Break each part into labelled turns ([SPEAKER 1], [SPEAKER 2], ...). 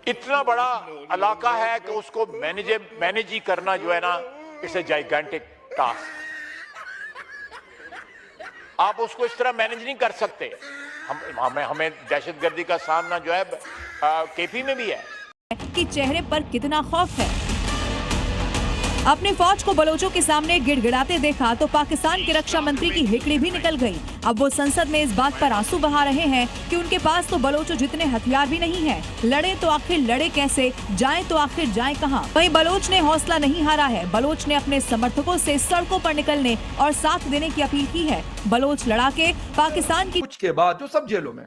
[SPEAKER 1] इतना बड़ा इलाका है कि उसको मैनेज ही करना जो है ना, इट्स ए जाइगेंटिक टास्क। आप उसको इस तरह मैनेज नहीं कर सकते। हमें दहशतगर्दी का सामना जो है केपी में भी है
[SPEAKER 2] कि चेहरे पर कितना खौफ है। अपनी फौज को बलोचों के सामने गिड़गिड़ाते देखा तो पाकिस्तान के रक्षा मंत्री की हिकड़ी भी निकल गई। अब वो संसद में इस बात पर आंसू बहा रहे हैं कि उनके पास तो बलोचों जितने हथियार भी नहीं हैं। लड़े तो आखिर लड़े कैसे, जाएं तो आखिर जाएं कहां। वहीं बलोच ने हौसला नहीं हारा है। बलोच ने अपने समर्थकों से सड़कों पर निकलने और साथ देने की अपील की है। बलोच लड़ाके पाकिस्तान की
[SPEAKER 3] कुछ के बाद जो सब जेलों में,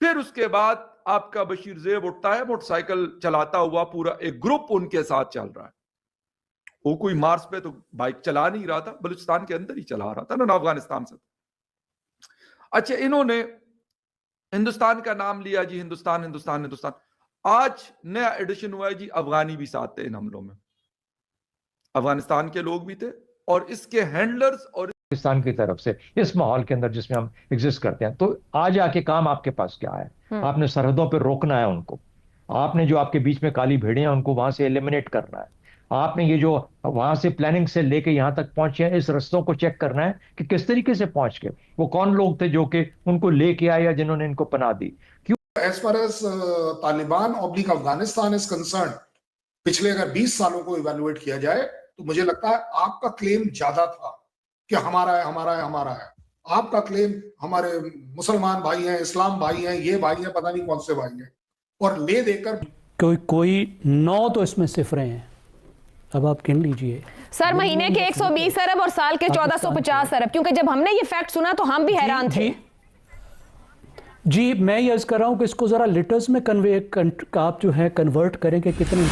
[SPEAKER 3] फिर उसके बाद आपका बशीर ज़ेब उठता है, मोटरसाइकिल चलाता हुआ, पूरा एक ग्रुप उनके साथ चल रहा है। वो कोई मार्च पे तो बाइक चला नहीं रहा था, बलूचिस्तान के अंदर ही चला रहा था ना, अफगानिस्तान से। अच्छा, इन्होंने हिंदुस्तान का नाम लिया जी, हिंदुस्तान हिंदुस्तान हिंदुस्तान। आज नया एडिशन हुआ है जी, अफगानी भी साथ थे इन हमलों में, अफगानिस्तान के लोग भी थे और इसके हैंडलर्स और
[SPEAKER 4] पाकिस्तान की तरफ से इस माहौल के अंदर जिसमें हम एग्जिस्ट करते हैं। तो आज आके काम आपके पास क्या है? आपने सरहदों पर रोकना है उनको। आपने जो आपके बीच में काली भेड़ें हैं उनको वहां से एलिमिनेट करना है। आपने ये जो वहां से प्लानिंग से लेके यहां तक पहुंचे हैं, इस रस्तों को चेक करना है कि किस तरीके से पहुंच के वो कौन लोग थे जो कि उनको लेके आए या जिन्होंने इनको पनाह दी। क्यों
[SPEAKER 5] as far as Taliban oblique Afghanistan is concern, पिछले अगर 20 सालों को इवेलुएट किया जाए तो मुझे लगता है आपका क्लेम ज्यादा था कि हमारा है हमारा है हमारा है। आपका क्लेम हमारे मुसलमान भाई हैं, इस्लाम भाई हैं, ये भाई हैं, पता नहीं कौन से भाई हैं, और ले देकर
[SPEAKER 6] कोई 9 तो इसमें सिफरें हैं। अब आप गिन लीजिए
[SPEAKER 7] सर, महीने के 120 अरब और साल के 1450 अरब। क्योंकि जब हमने ये फैक्ट सुना तो हम भी हैरान थे।
[SPEAKER 6] जी, मैं ये अर्ज कर रहा हूं कि इसको जरा लिटर्स में आप जो है कन्वर्ट करें कि कितने।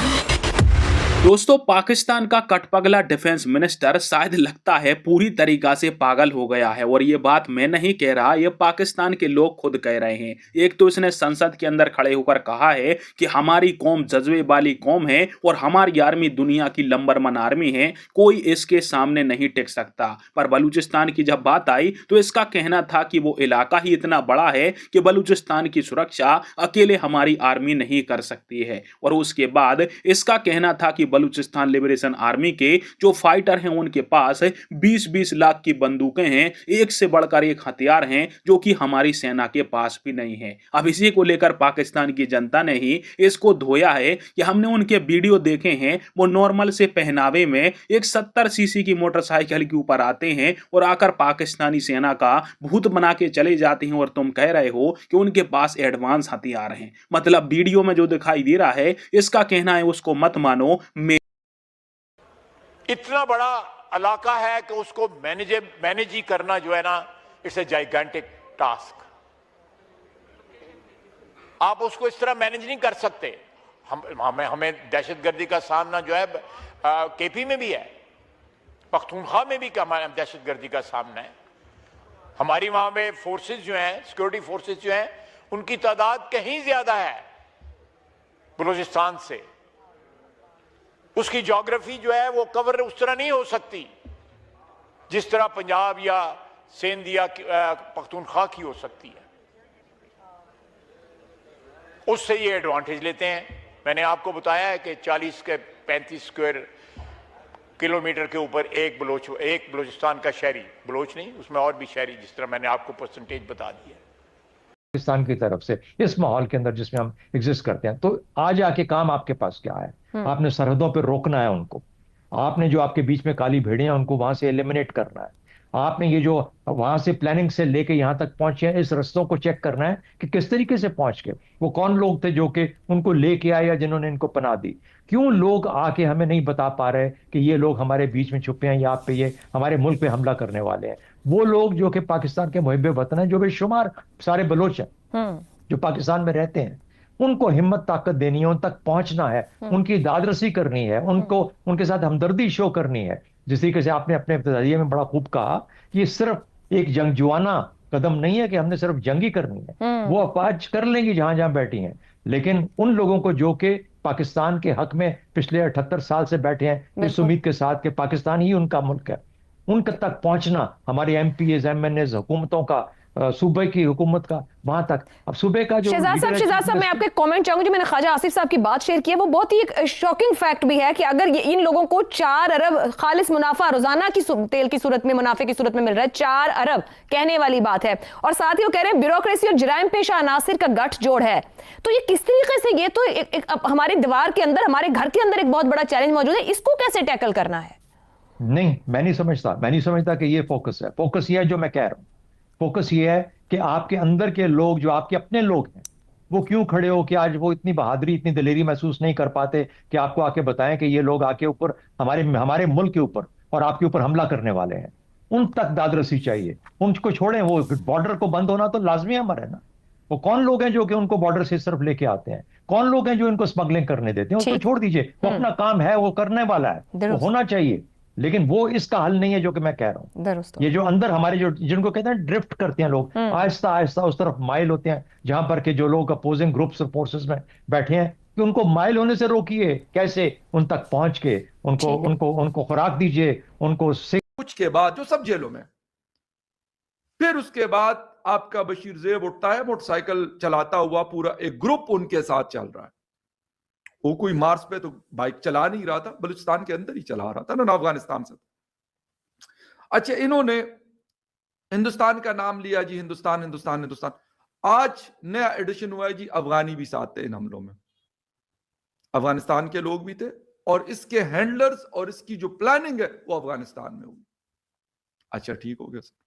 [SPEAKER 8] दोस्तों, पाकिस्तान का कटपगला डिफेंस मिनिस्टर शायद लगता है पूरी तरीका से पागल हो गया है। और ये बात मैं नहीं कह रहा, ये पाकिस्तान के लोग खुद कह रहे हैं। एक तो इसने संसद के अंदर खड़े होकर कहा है कि हमारी कौम जज्बे वाली कौम है और हमारी आर्मी दुनिया की नंबर 1 आर्मी है, कोई इसके सामने नहीं टिक सकता। पर बलूचिस्तान की जब बात आई तो इसका कहना था कि वो इलाका ही इतना बड़ा है कि बलूचिस्तान की सुरक्षा अकेले हमारी आर्मी नहीं कर सकती है। और उसके बाद इसका कहना था कि बलूचिस्तान लिबरेशन आर्मी के जो फाइटर हैं उनके पास 20-20 लाख की बंदूकें हैं, एक से बढ़कर एक हथियार हैं जो कि हमारी सेना के पास भी नहीं है। अब इसी को लेकर पाकिस्तान की जनता ने ही इसको धोया है कि हमने उनके वीडियो देखे हैं, वो नॉर्मल से पहनावे में एक 70 सीसी की मोटरसाइकिल के ऊपर आते हैं और आकर पाकिस्तानी सेना का भूत बना के चले जाते हैं। और तुम कह रहे हो कि उनके पास एडवांस हथियार हैं। मतलब वीडियो में जो दिखाई दे रहा है, इसका कहना है उसको मत मानो।
[SPEAKER 1] इतना बड़ा इलाका है कि उसको मैनेज ही करना जो है ना, इट्स ए जाइगेंटिक टास्क। आप उसको इस तरह मैनेज नहीं कर सकते। हमें दहशतगर्दी का सामना जो है केपी में भी है, पख्तूनख्वा में भी हमारे दहशतगर्दी का सामना है। हमारी वहां पे फोर्सेस जो हैं, सिक्योरिटी फोर्सेस जो हैं, उनकी तादाद कहीं ज्यादा है बलूचिस्तान से। उसकी ज्योग्राफी जो है वो कवर उस तरह नहीं हो सकती जिस तरह पंजाब या सिंध या पख्तूनख्वा की हो सकती है। उससे ये एडवांटेज लेते हैं। मैंने आपको बताया है कि 40 के 35 स्क्वायर किलोमीटर के ऊपर एक बलूचिस्तान का शहरी, बलोच नहीं, उसमें और भी शहरी, जिस तरह मैंने आपको परसेंटेज बता दी है
[SPEAKER 4] पाकिस्तान की तरफ से इस माहौल के अंदर जिसमें हम एग्जिस्ट करते हैं। तो आज आके काम आपके पास क्या है? आपने सरहदों पर रोकना है उनको। आपने जो आपके बीच में काली भेड़ें हैं उनको वहां से एलिमिनेट करना है। आपने ये जो वहां से प्लानिंग से लेके यहां तक पहुंचे हैं, इस रस्तों को चेक करना है कि किस तरीके से पहुंच के वो कौन लोग थे जो कि उनको लेके आए या जिन्होंने इनको पनाह दी। क्यों लोग आके हमें नहीं बता पा रहे कि ये लोग हमारे बीच में छुपे हैं या आप पे ये हमारे मुल्क पे हमला करने वाले हैं। वो लोग जो कि पाकिस्तान के मुहिब वतन हैं, जो बेशुमार सारे बलोच हैं जो पाकिस्तान में रहते हैं, उनको हिम्मत ताकत देनी है, उन तक पहुंचना है, उनकी दादरसी करनी है, उनको उनके साथ हमदर्दी शो करनी है। जिस तरीके से आपने अपने इब्तिदाइये में बड़ा खूब कहा, ये सिर्फ एक जंगजुआना कदम नहीं है कि हमने सिर्फ जंग ही करनी है। वो अपाज कर लेंगी जहां जहां बैठी हैं, लेकिन उन लोगों को जो कि पाकिस्तान के हक में पिछले 78 साल से बैठे हैं इस उम्मीद के साथ कि पाकिस्तान ही उनका मुल्क है, उन तक पहुंचना हमारे MPs MNAs हुकूमतों का सूबे की हुकूमत का वहां तक। अब सूबे का जो
[SPEAKER 7] शहजाद साहब मैं आपके कमेंट चाहूंगी, जो मैंने ख्वाजा आसिफ साहब की बात शेयर की है वो बहुत ही एक शॉकिंग फैक्ट भी है कि अगर इन लोगों को 4 अरब खालिस मुनाफा रोजाना की तेल की सूरत में, मुनाफे की सूरत में मिल रहा है, 4 अरब कहने वाली बात है, और साथ ही वो कह रहे हैं ब्यूरोक्रेसी और जराइम पेशा अनासिर का गठजोड़ है। तो ये किस तरीके से, ये तो एक हमारी दीवार के अंदर, हमारे घर के अंदर एक बहुत बड़ा चैलेंज मौजूद है, इसको कैसे टैकल करना है?
[SPEAKER 4] नहीं, मैं नहीं समझता कि ये फोकस है। फोकस ये है जो मैं कह रहा हूं, फोकस ये है कि आपके अंदर के लोग, जो आपके अपने लोग हैं, वो क्यों खड़े हो कि आज वो इतनी बहादुरी, इतनी दिलेरी महसूस नहीं कर पाते कि आपको आके बताएं कि ये लोग आके ऊपर हमारे मुल्क के ऊपर और आपके ऊपर हमला करने वाले हैं। उन तक दादरसी चाहिए, उनको छोड़ें। वो बॉर्डर को बंद होना तो लाजमी अमर है ना। वो कौन लोग हैं जो कि उनको बॉर्डर से सिर्फ लेके आते हैं? कौन लोग हैं जो इनको स्मगलिंग करने देते हैं? उसको छोड़ दीजिए, वो अपना काम है, वो करने वाला है, वो होना चाहिए। लेकिन वो इसका हल नहीं है जो कि मैं कह रहा हूं। ये जो अंदर हमारे, जो जिनको कहते हैं ड्रिफ्ट करते हैं लोग, आहिस्ता आहिस्ता उस तरफ माइल होते हैं, जहां पर के जो लोग अपोजिंग ग्रुप्स और फोर्सेस में बैठे हैं, कि उनको माइल होने से रोकिए। कैसे? उन तक पहुंच के उनको खुराक दीजिए, उनको
[SPEAKER 3] कुछ के बाद जो सब जेलों में। फिर उसके बाद आपका बशीर ज़ेब उठता है, मोटरसाइकिल चलाता हुआ, पूरा एक ग्रुप उनके साथ चल रहा है। वो कोई मार्च पे तो बाइक चला नहीं रहा था, बलूचिस्तान के अंदर ही चला रहा था ना, अफगानिस्तान से। अच्छा, इन्होंने हिंदुस्तान का नाम लिया जी, हिंदुस्तान हिंदुस्तान हिंदुस्तान। आज नया एडिशन हुआ है जी, अफगानी भी साथ थे इन हमलों में, अफगानिस्तान के लोग भी थे, और इसके हैंडलर्स और इसकी जो प्लानिंग है वो अफगानिस्तान में हुई। अच्छा, ठीक हो गया सर,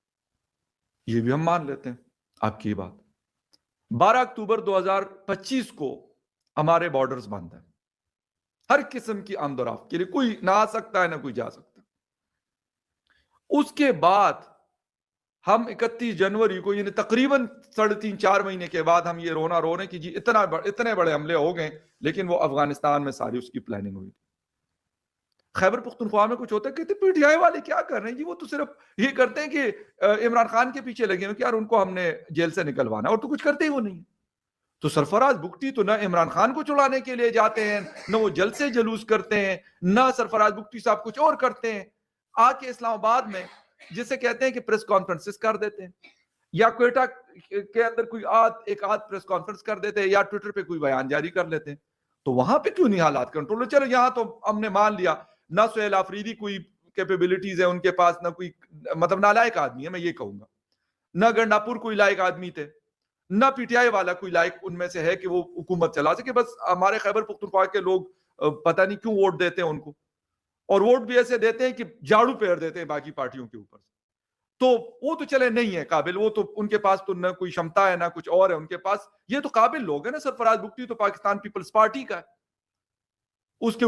[SPEAKER 3] ये भी हम मान लेते हैं आपकी ये बात। 12 अक्टूबर 2025 को हमारे बॉर्डर्स बंद है, हर किस्म की आमदोरफ्त के लिए कोई ना आ सकता है ना कोई जा सकता। उसके बाद हम 31 जनवरी को, यानी तकरीबन 3.5-4 महीने के बाद, हम ये रोना रो रहे हैं कि जी इतने बड़े हमले हो गए, लेकिन वो अफगानिस्तान में सारी उसकी प्लानिंग हुई थी। खैबर पख्तूनख्वा में कुछ होता है, कहते पीटीआई वाले क्या कर रहे हैं जी, वो तो सिर्फ ये करते हैं कि इमरान खान के पीछे लगे हैं कि यार उनको हमने जेल से निकलवाना, और तो कुछ करते ही वो नहीं। तो सरफराज बुगटी तो ना इमरान खान को छुड़ाने के लिए जाते हैं, ना वो जल से जलूस करते हैं, ना सरफराज बुगटी साहब कुछ और करते हैं। आके इस्लामाबाद में जिसे कहते हैं कि प्रेस कॉन्फ्रेंसेस कर देते हैं, या क्वेटा के अंदर कोई एक आध प्रेस कॉन्फ्रेंस कर देते हैं, या ट्विटर पे कोई बयान जारी कर लेते हैं। तो वहां पे क्यों नहीं हालात कंट्रोल? चलो यहां तो हमने मान लिया, ना सुहेल आफरीदी कोई कैपेबिलिटीज है उनके पास, ना कोई, मतलब नालायक आदमी है मैं ये कहूंगा, ना गंडापुर कोई लायक आदमी थे, ना पीटीआई वाला कोई लायक उनमें से है कि वो हुकूमत चला सके। बस हमारे खैबर पख्तूनख्वा के लोग पता नहीं क्यों वोट देते हैं उनको, और वोट भी ऐसे देते हैं कि झाड़ू फेर देते हैं बाकी पार्टियों के ऊपर। तो वो तो चले नहीं है काबिल, वो तो उनके पास तो ना कोई क्षमता है ना कुछ और है उनके पास। ये तो काबिल लोग हैं ना, सरफराज बुगटी तो पाकिस्तान पीपल्स पार्टी का है, उसके